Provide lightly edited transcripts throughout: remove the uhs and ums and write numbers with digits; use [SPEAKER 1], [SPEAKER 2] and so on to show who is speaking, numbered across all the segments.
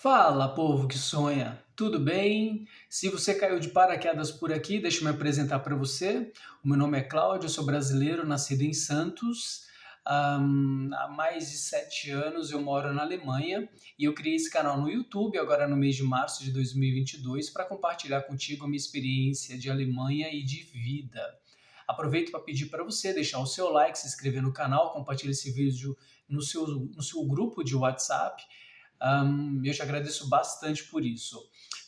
[SPEAKER 1] Fala, povo que sonha! Tudo bem? Se você caiu de paraquedas por aqui, deixa eu me apresentar para você. O meu nome é Cláudio, eu sou brasileiro, nascido em Santos. Há mais de 7 anos eu moro na Alemanha e eu criei esse canal no YouTube, agora no mês de março de 2022, para compartilhar contigo a minha experiência de Alemanha e de vida. Aproveito para pedir para você deixar o seu like, se inscrever no canal, compartilhar esse vídeo no seu grupo de WhatsApp. Eu te agradeço bastante por isso.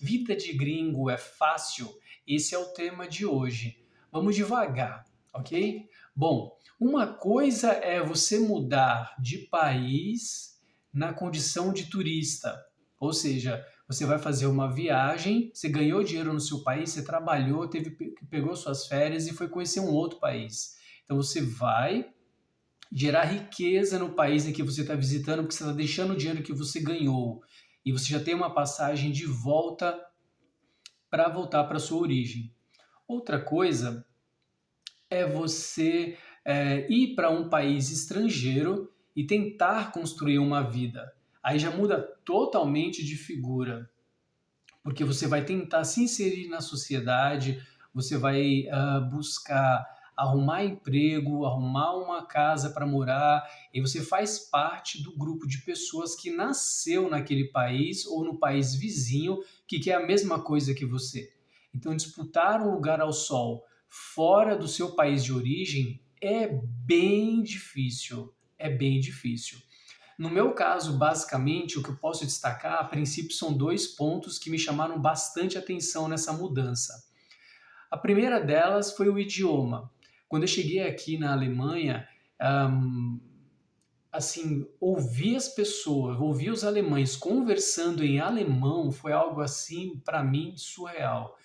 [SPEAKER 1] Vida de gringo é fácil? Esse é o tema de hoje. Vamos devagar, ok? Bom, uma coisa é você mudar de país na condição de turista, ou seja, você vai fazer uma viagem, você ganhou dinheiro no seu país, você trabalhou, pegou suas férias e foi conhecer um outro país. Então você vai gerar riqueza no país em que você está visitando, porque você está deixando o dinheiro que você ganhou e você já tem uma passagem de volta para voltar para sua origem. Outra coisa é você ir para um país estrangeiro e tentar construir uma vida. Aí já muda totalmente de figura, porque você vai tentar se inserir na sociedade, você vai buscar arrumar emprego, arrumar uma casa para morar, e você faz parte do grupo de pessoas que nasceu naquele país ou no país vizinho que quer a mesma coisa que você. Então, disputar um lugar ao sol fora do seu país de origem é bem difícil. É bem difícil. No meu caso, basicamente, o que eu posso destacar, a princípio, são dois pontos que me chamaram bastante atenção nessa mudança. A primeira delas foi o idioma. Quando eu cheguei aqui na Alemanha, hum, assim, ouvir as pessoas, ouvir os alemães conversando em alemão foi algo assim, para mim, surreal.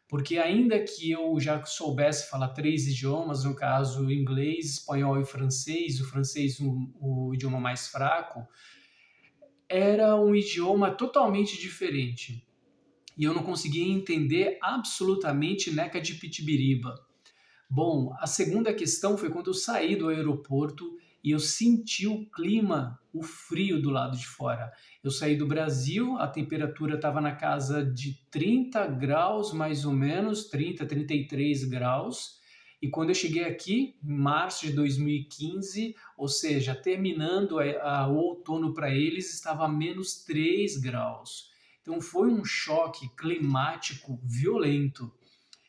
[SPEAKER 1] Porque ainda que eu já soubesse falar três idiomas, no caso inglês, espanhol e francês, o francês o idioma mais fraco, era um idioma totalmente diferente. E eu não conseguia entender absolutamente neca de pitibiriba. Bom, a segunda questão foi quando eu saí do aeroporto e eu senti o clima, o frio do lado de fora. Eu saí do Brasil, a temperatura estava na casa de 30 graus, mais ou menos, 30, 33 graus. E quando eu cheguei aqui, em março de 2015, ou seja, terminando o outono para eles, estava a menos 3 graus. Então foi um choque climático violento.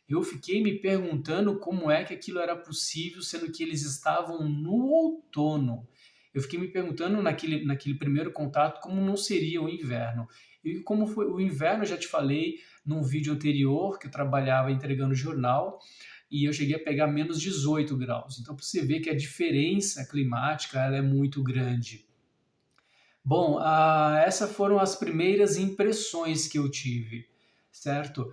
[SPEAKER 1] Eu fiquei me perguntando como é que aquilo era possível, sendo que eles estavam no outono. Eu fiquei me perguntando naquele primeiro contato como não seria o inverno. E como foi o inverno, eu já te falei num vídeo anterior que eu trabalhava entregando jornal e eu cheguei a pegar menos 18 graus. Então, para você ver que a diferença climática ela é muito grande. Bom, essas foram as primeiras impressões que eu tive, certo?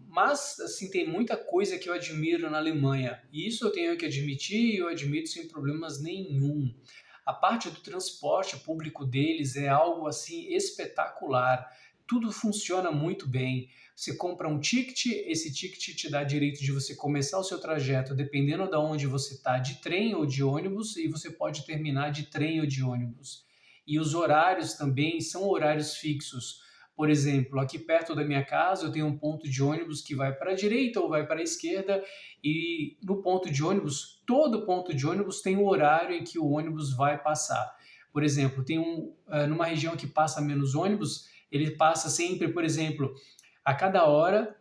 [SPEAKER 1] Mas, assim, tem muita coisa que eu admiro na Alemanha, e isso eu tenho que admitir e eu admito sem problemas nenhum. A parte do transporte público deles é algo, assim, espetacular. Tudo funciona muito bem. Você compra um ticket, esse ticket te dá direito de você começar o seu trajeto dependendo de onde você está, de trem ou de ônibus, e você pode terminar de trem ou de ônibus. E os horários também são horários fixos. Por exemplo, aqui perto da minha casa eu tenho um ponto de ônibus que vai para a direita ou vai para a esquerda, e no ponto de ônibus, todo ponto de ônibus tem o horário em que o ônibus vai passar. Por exemplo, numa região que passa menos ônibus, ele passa sempre, por exemplo, a cada hora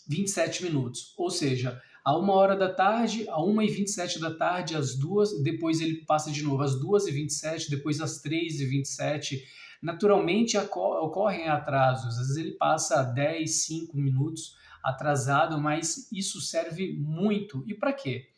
[SPEAKER 1] 27 minutos. Ou seja, a 1 hora da tarde, a 1h27 da tarde, às 2, depois ele passa de novo às 2h27, depois às 3h27. Naturalmente ocorrem atrasos, às vezes ele passa 10, 5 minutos atrasado, mas isso serve muito. E para quê?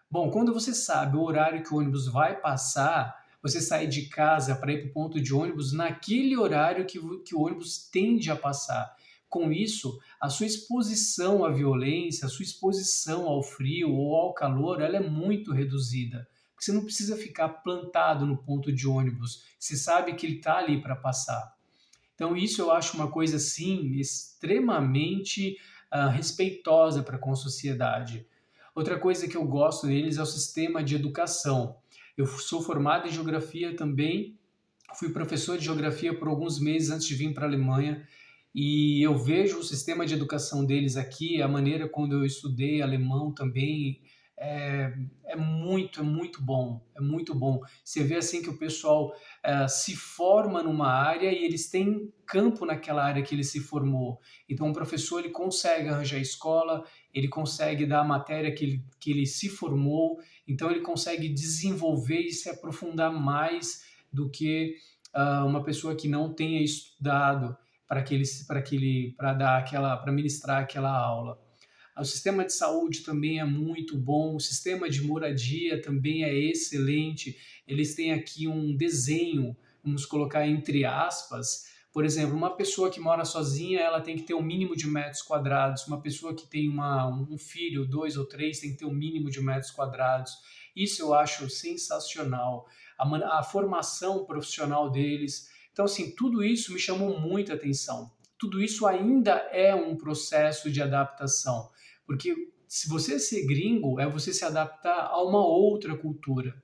[SPEAKER 1] Bom, quando você sabe o horário que o ônibus vai passar, você sai de casa para ir para o ponto de ônibus naquele horário que o ônibus tende a passar. Com isso, a sua exposição à violência, a sua exposição ao frio ou ao calor, ela é muito reduzida. Porque você não precisa ficar plantado no ponto de ônibus. Você sabe que ele está ali para passar. Então, isso eu acho uma coisa, assim, extremamente respeitosa para com a sociedade. Outra coisa que eu gosto deles é o sistema de educação. Eu sou formado em geografia também, Fui professor de geografia por alguns meses antes de vir para a Alemanha e eu vejo o sistema de educação deles aqui, a maneira quando eu estudei alemão também, é, é muito bom, é muito bom. Você vê assim que o pessoal se forma numa área e eles têm campo naquela área que ele se formou. Então o professor ele consegue arranjar escola, ele consegue dar a matéria que ele se formou, então ele consegue desenvolver e se aprofundar mais do que uma pessoa que não tenha estudado para ministrar aquela aula. O sistema de saúde também é muito bom, o sistema de moradia também é excelente. Eles têm aqui um desenho, vamos colocar entre aspas. Por exemplo, uma pessoa que mora sozinha, ela tem que ter um mínimo de metros quadrados. Uma pessoa que tem um filho, dois ou três, tem que ter um mínimo de metros quadrados. Isso eu acho sensacional. A formação profissional deles. Então, assim, tudo isso me chamou muita atenção. Tudo isso ainda é um processo de adaptação, porque se você ser gringo é você se adaptar a uma outra cultura.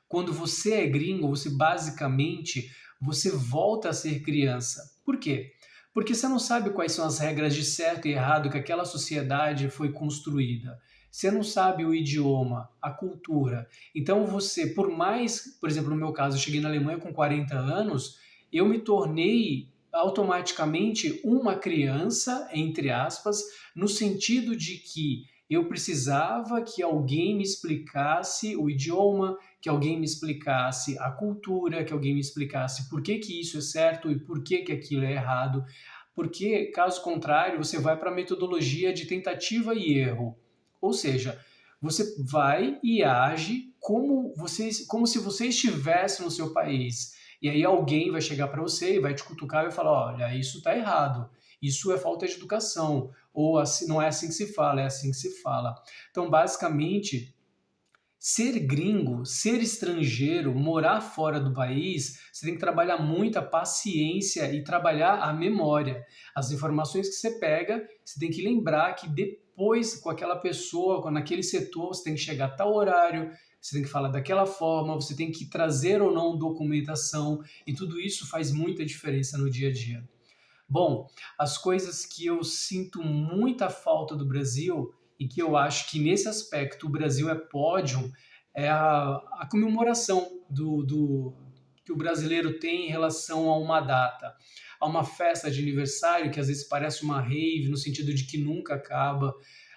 [SPEAKER 1] Quando você é gringo, você basicamente você volta a ser criança. Por quê? Porque você não sabe quais são as regras de certo e errado que aquela sociedade foi construída. Você não sabe o idioma, a cultura. Então você, por mais, por exemplo, no meu caso, eu cheguei na Alemanha com 40 anos, eu me tornei automaticamente uma criança, entre aspas, no sentido de que eu precisava que alguém me explicasse o idioma, que alguém me explicasse a cultura, que alguém me explicasse por que que isso é certo e por que que aquilo é errado, porque caso contrário você vai para a metodologia de tentativa e erro, ou seja, você vai e age como se você estivesse no seu país. E aí alguém vai chegar para você e vai te cutucar e vai falar, olha, isso está errado, isso é falta de educação, ou assim, não é assim que se fala, é assim que se fala. Então, basicamente, ser gringo, ser estrangeiro, morar fora do país, você tem que trabalhar muita paciência e trabalhar a memória. As informações que você pega, você tem que lembrar que depois, com aquela pessoa, naquele setor, você tem que chegar a tal horário, você tem que falar daquela forma, você tem que trazer ou não documentação, e tudo isso faz muita diferença no dia a dia. Bom, as coisas que eu sinto muita falta do Brasil e que eu acho que nesse aspecto o Brasil é pódio é a comemoração que o brasileiro tem em relação a uma data, a uma festa de aniversário que às vezes parece uma rave no sentido de que nunca acaba,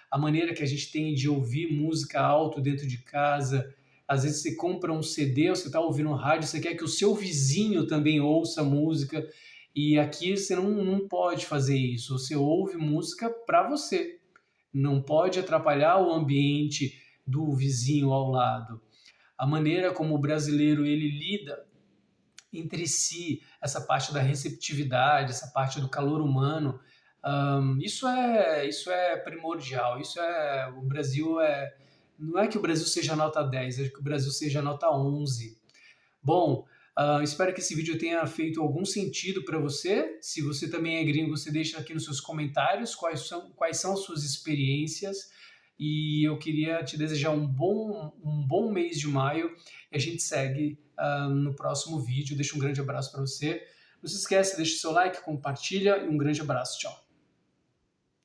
[SPEAKER 1] a maneira que a gente tem de ouvir música alto dentro de casa. Às vezes você compra um CD, ou você está ouvindo um rádio, você quer que o seu vizinho também ouça música. E aqui você não pode fazer isso. Você ouve música para você. Não pode atrapalhar o ambiente do vizinho ao lado. A maneira como o brasileiro ele lida entre si, essa parte da receptividade, essa parte do calor humano, isso é primordial. O Brasil não é que o Brasil seja nota 10, é que o Brasil seja nota 11. Bom, espero que esse vídeo tenha feito algum sentido para você. Se você também é gringo, você deixa aqui nos seus comentários quais são as suas experiências. E eu queria te desejar um bom mês de maio. E a gente segue no próximo vídeo. Deixo um grande abraço para você. Não se esqueça, deixa o seu like, compartilha e um grande abraço. Tchau.